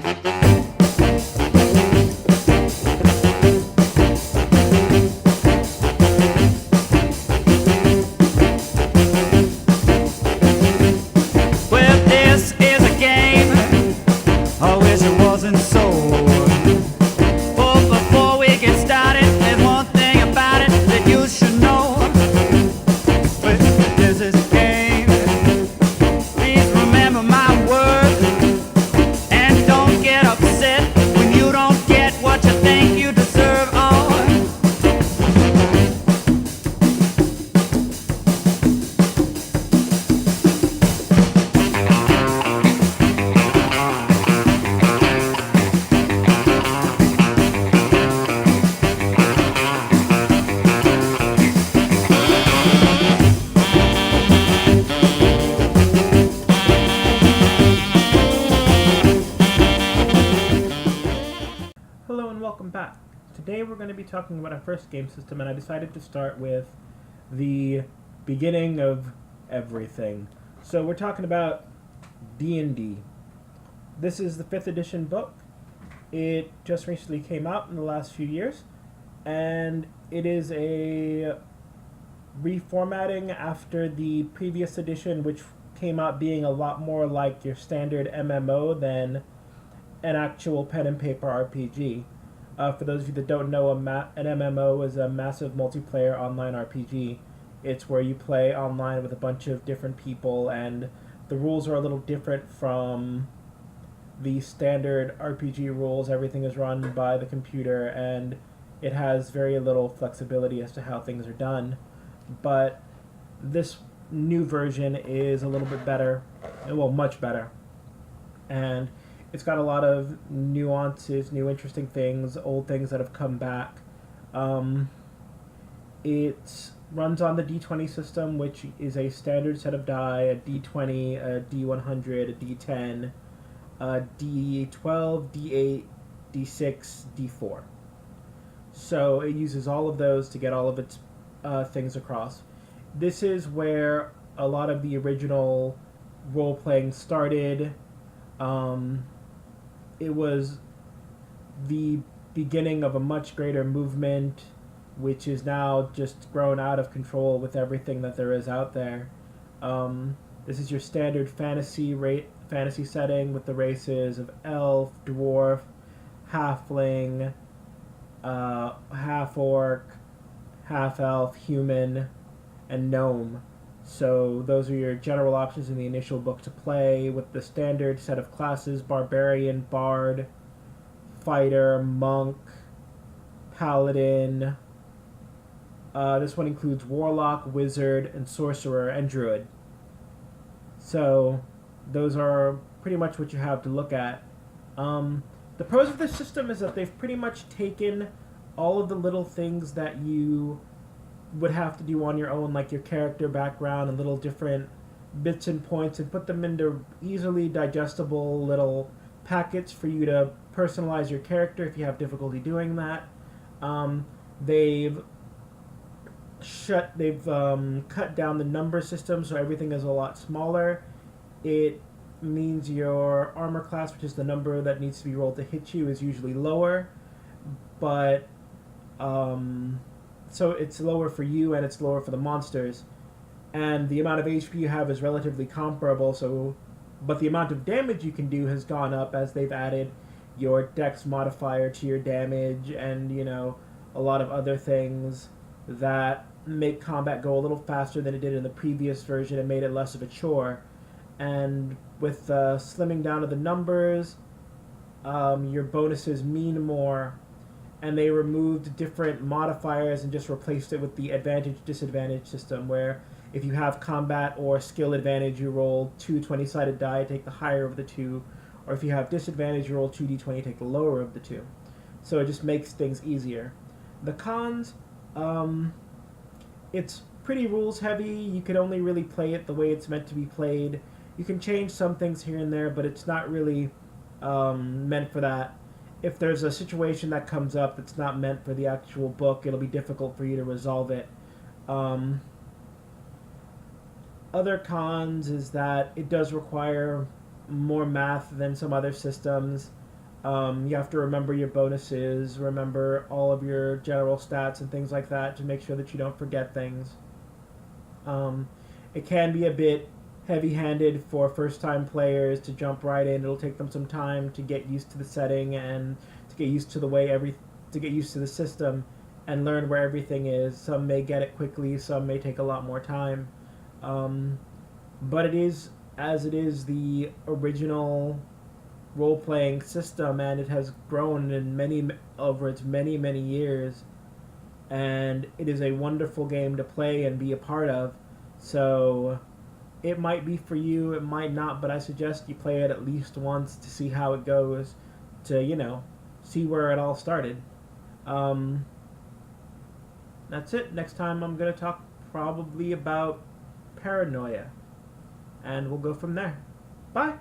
Well, this is a game. I wish it wasn't so. But before we get started, there's one thing about it that you should know. But this is a game. Please remember my words. And don't get upset when you don't get what you think you deserve. Oh. Hello and welcome back. Today we're going to be talking about our first game system, and I decided to start with the beginning of everything. So we're talking about D&D. This is the 5th edition book. It just recently came out in the last few years, and it is a reformatting after the previous edition, which came out being a lot more like your standard MMO than an actual pen and paper RPG. For those of you that don't know, an MMO is a massive multiplayer online RPG. It's where you play online with a bunch of different people, and the rules are a little different from the standard RPG rules. Everything is run by the computer, and it has very little flexibility as to how things are done. But this new version is a little bit better, well, much better. And it's got a lot of nuances, new interesting things, old things that have come back. It runs on the D20 system, which is a standard set of die, a D20, a D100, a D10, a D12, D8, D6, D4. So it uses all of those to get all of its things across. This is where a lot of the original role-playing started. It was the beginning of a much greater movement, which is now just grown out of control with everything that there is out there. This is your standard fantasy setting with the races of elf, dwarf, halfling, half-orc, half-elf, human, and gnome. So those are your general options in the initial book to play, with the standard set of classes: barbarian, bard, fighter, monk, paladin. This one includes warlock, wizard, and sorcerer, and druid. So those are pretty much what you have to look at. The pros of this system is that they've pretty much taken all of the little things that you would have to do on your own, like your character background and little different bits and points, and put them into easily digestible little packets for you to personalize your character if you have difficulty doing that. They've cut down the number system, so everything is a lot smaller. It means your armor class, which is the number that needs to be rolled to hit you, is usually lower, but so it's lower for you and it's lower for the monsters, and the amount of HP you have is relatively comparable. But the amount of damage you can do has gone up as they've added your dex modifier to your damage, and a lot of other things that make combat go a little faster than it did in the previous version and made it less of a chore. And with slimming down of the numbers, your bonuses mean more. And they removed different modifiers and just replaced it with the advantage-disadvantage system, where if you have combat or skill advantage, you roll 2 20-sided die, take the higher of the two, or if you have disadvantage, you roll 2d20, take the lower of the two. So it just makes things easier. The cons, it's pretty rules-heavy. You can only really play it the way it's meant to be played. You can change some things here and there, but it's not really meant for that. If there's a situation that comes up that's not meant for the actual book, it'll be difficult for you to resolve it. Other cons is that it does require more math than some other systems. You have to remember your bonuses, remember all of your general stats and things like that to make sure that you don't forget things. Um, it can be a bit heavy-handed for first-time players to jump right in. It'll take them some time to get used to the setting and to get used to the way to get used to the system and learn where everything is. Some may get it quickly, some may take a lot more time. But it is, as it is, the original role-playing system, and it has grown in over its many years, and it is a wonderful game to play and be a part of. So it might be for you, it might not, but I suggest you play it at least once to see how it goes, to see where it all started. um, that's it. Next time I'm going to talk probably about paranoia, and we'll go from there. Bye.